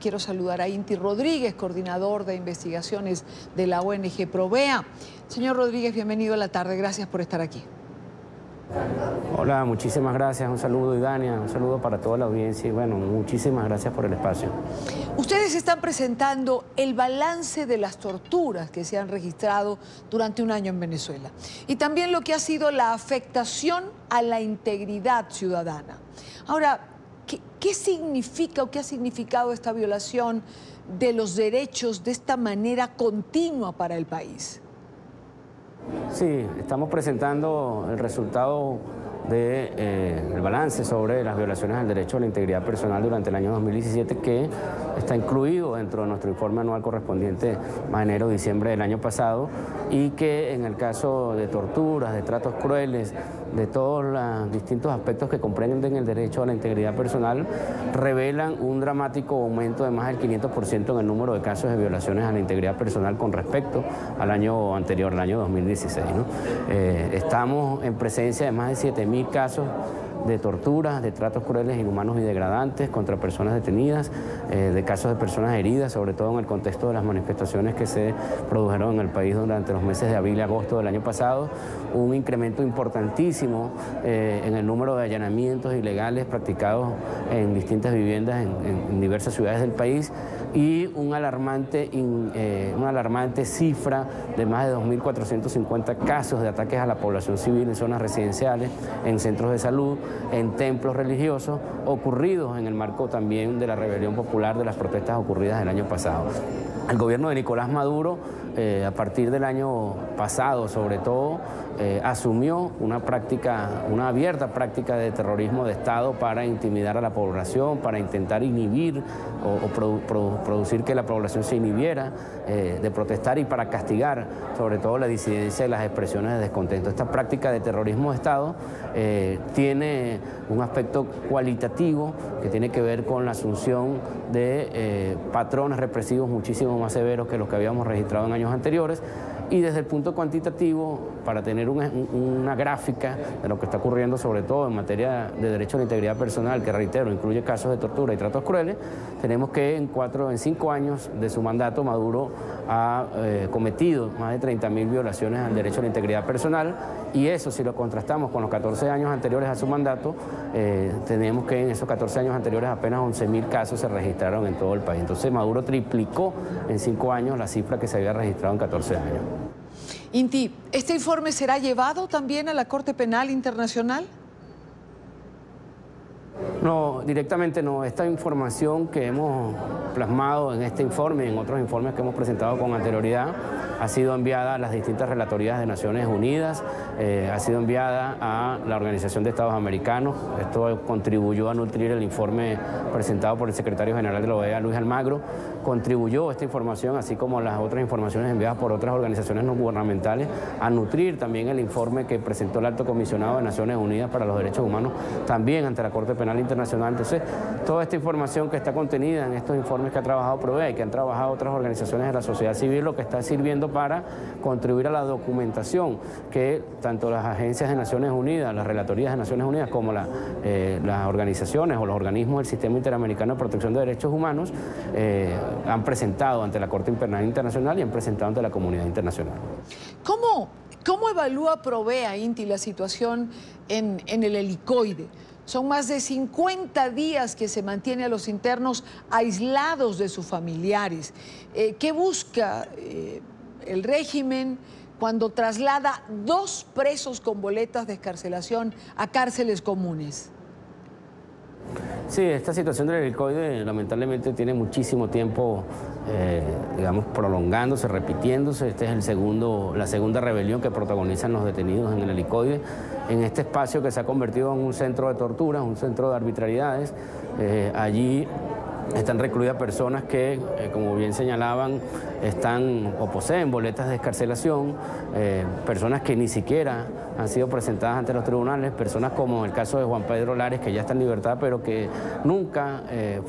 quiero saludar a Inti Rodríguez, coordinador de investigaciones de la ONG Provea. Señor Rodríguez, bienvenido a la tarde. Gracias por estar aquí. Hola, muchísimas gracias. Un saludo, Idania, un saludo para toda la audiencia y bueno, muchísimas gracias por el espacio. Ustedes están presentando el balance de las torturas que se han registrado durante un año en Venezuela y también lo que ha sido la afectación a la integridad ciudadana. Ahora, ¿qué significa o qué ha significado esta violación de los derechos de esta manera continua para el país? Sí, estamos presentando el resultado del balance sobre las violaciones al derecho a la integridad personal durante el año 2017, que está incluido dentro de nuestro informe anual correspondiente a enero-diciembre del año pasado, y que en el caso de torturas, de tratos crueles, de todos los distintos aspectos que comprenden el derecho a la integridad personal, revelan un dramático aumento de más del 500% en el número de casos de violaciones a la integridad personal con respecto al año anterior, el año 2016, ¿no? Estamos en presencia de más de 7.000 casos de torturas, de tratos crueles, inhumanos y degradantes contra personas detenidas, de casos de personas heridas, sobre todo en el contexto de las manifestaciones que se produjeron en el país durante los meses de abril y agosto del año pasado, un incremento importantísimo en el número de allanamientos ilegales practicados en distintas viviendas en diversas ciudades del país y una alarmante cifra de más de 2.450 casos de ataques a la población civil en zonas residenciales, en centros de salud, en templos religiosos, ocurridos en el marco también de la rebelión popular de las protestas ocurridas el año pasado. El gobierno de Nicolás Maduro, a partir del año pasado sobre todo, asumió una abierta práctica de terrorismo de Estado para intimidar a la población, para intentar inhibir o producir que la población se inhibiera de protestar y para castigar sobre todo la disidencia y las expresiones de descontento. Esta práctica de terrorismo de Estado tiene un aspecto cualitativo que tiene que ver con la asunción de patrones represivos muchísimo más severos que los que habíamos registrado en años anteriores, y desde el punto cuantitativo, para tener una gráfica de lo que está ocurriendo sobre todo en materia de derecho a la integridad personal, que reitero, incluye casos de tortura y tratos crueles, tenemos que en 5 años de su mandato Maduro ha cometido más de 30.000 violaciones al derecho a la integridad personal, y eso, si lo contrastamos con los 14 años anteriores a su mandato, tenemos que en esos 14 años anteriores apenas 11.000 casos se registraron en todo el país. Entonces Maduro triplicó en 5 años la cifra que se había registrado en 14 años. Inti, ¿este informe será llevado también a la Corte Penal Internacional? No, directamente no. Esta información que hemos plasmado en este informe y en otros informes que hemos presentado con anterioridad ha sido enviada a las distintas relatorías de Naciones Unidas, ha sido enviada a la Organización de Estados Americanos. Esto contribuyó a nutrir el informe presentado por el secretario general de la OEA, Luis Almagro. Contribuyó esta información, así como las otras informaciones enviadas por otras organizaciones no gubernamentales, a nutrir también el informe que presentó el Alto Comisionado de Naciones Unidas para los Derechos Humanos, también ante la Corte Penal Internacional. Entonces, toda esta información que está contenida en estos informes que ha trabajado Provea y que han trabajado otras organizaciones de la sociedad civil, lo que está sirviendo para contribuir a la documentación que tanto las agencias de Naciones Unidas, las relatorías de Naciones Unidas, como las organizaciones o los organismos del Sistema Interamericano de Protección de Derechos Humanos han presentado ante la Corte Penal Internacional y han presentado ante la comunidad internacional. ¿Cómo evalúa Provea, Inti, la situación en el Helicoide? Son más de 50 días que se mantiene a los internos aislados de sus familiares. ¿Qué busca el régimen cuando traslada 2 presos con boletas de excarcelación a cárceles comunes? Sí, esta situación del Helicoide lamentablemente tiene muchísimo tiempo, digamos, prolongándose, repitiéndose. Esta es la segunda rebelión que protagonizan los detenidos en el Helicoide, en este espacio que se ha convertido en un centro de torturas, un centro de arbitrariedades. Allí están recluidas personas que, como bien señalaban, están o poseen boletas de excarcelación, personas que ni siquiera han sido presentadas ante los tribunales, personas como el caso de Juan Pedro Lares, que ya está en libertad, pero que nunca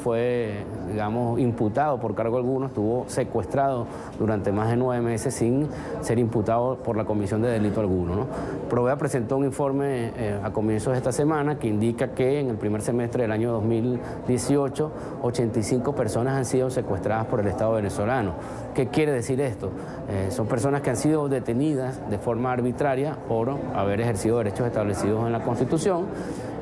fue, digamos, imputado por cargo alguno, estuvo secuestrado durante más de 9 meses sin ser imputado por la comisión de delito alguno, ¿no? Provea presentó un informe a comienzos de esta semana que indica que en el primer semestre del año 2018, 85 personas han sido secuestradas por el Estado venezolano. ¿Qué quiere decir esto? Son personas que han sido detenidas de forma arbitraria por haber ejercido derechos establecidos en la Constitución,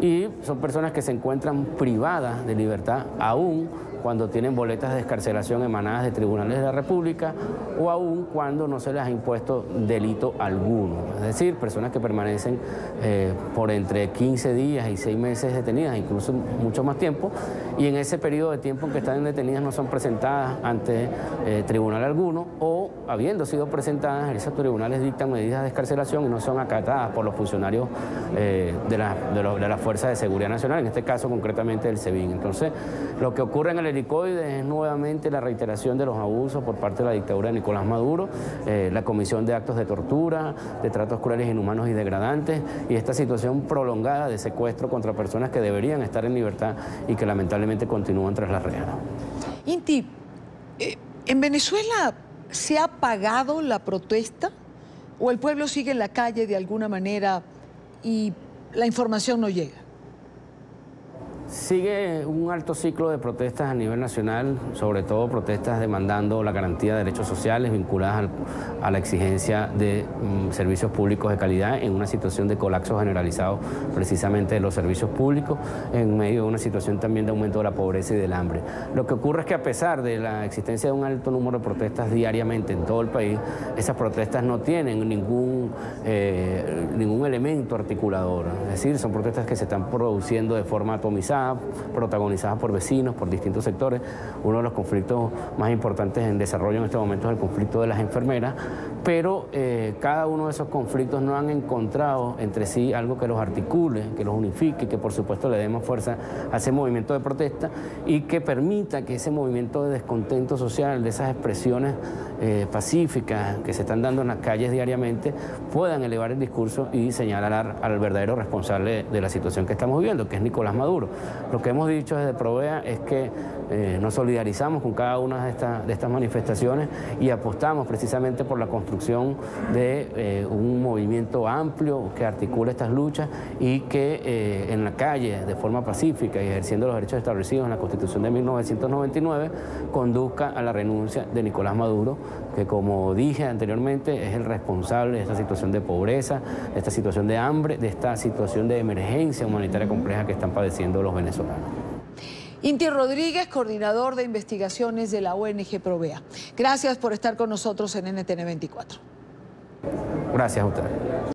y son personas que se encuentran privadas de libertad aún cuando tienen boletas de excarcelación emanadas de tribunales de la República o aún cuando no se les ha impuesto delito alguno. Es decir, personas que permanecen por entre 15 días y 6 meses detenidas, incluso mucho más tiempo, y en ese periodo de tiempo en que están detenidas no son presentadas ante tribunal alguno, o habiendo sido presentadas, esos tribunales dictan medidas de excarcelación y no son acatadas por los funcionarios de la Fuerza de Seguridad Nacional, en este caso concretamente del SEBIN. Entonces, lo que ocurre en el helicoide es nuevamente la reiteración de los abusos por parte de la dictadura de Nicolás Maduro, la comisión de actos de tortura, de tratos crueles, inhumanos y degradantes, y esta situación prolongada de secuestro contra personas que deberían estar en libertad y que lamentablemente continúan tras las rejas. Inti, ¿en Venezuela se ha apagado la protesta o el pueblo sigue en la calle de alguna manera y la información no llega? Sigue un alto ciclo de protestas a nivel nacional, sobre todo protestas demandando la garantía de derechos sociales vinculadas a la exigencia de servicios públicos de calidad en una situación de colapso generalizado precisamente de los servicios públicos, en medio de una situación también de aumento de la pobreza y del hambre. Lo que ocurre es que a pesar de la existencia de un alto número de protestas diariamente en todo el país, esas protestas no tienen ningún elemento articulador, es decir, son protestas que se están produciendo de forma atomizada, protagonizadas por vecinos, por distintos sectores. Uno de los conflictos más importantes en desarrollo en este momento es el conflicto de las enfermeras, pero cada uno de esos conflictos no han encontrado entre sí algo que los articule, que los unifique, que por supuesto le dé más fuerza a ese movimiento de protesta y que permita que ese movimiento de descontento social, de esas expresiones pacíficas que se están dando en las calles diariamente, puedan elevar el discurso y señalar al verdadero responsable de la situación que estamos viviendo, que es Nicolás Maduro. Lo que hemos dicho desde Provea es que nos solidarizamos con cada una de estas manifestaciones y apostamos precisamente por la construcción de un movimiento amplio que articule estas luchas y que en la calle, de forma pacífica y ejerciendo los derechos establecidos en la Constitución de 1999, conduzca a la renuncia de Nicolás Maduro, que, como dije anteriormente, es el responsable de esta situación de pobreza, de esta situación de hambre, de esta situación de emergencia humanitaria compleja que están padeciendo los venezolanos. Inti Rodríguez, coordinador de investigaciones de la ONG Provea. Gracias por estar con nosotros en NTN 24. Gracias a usted.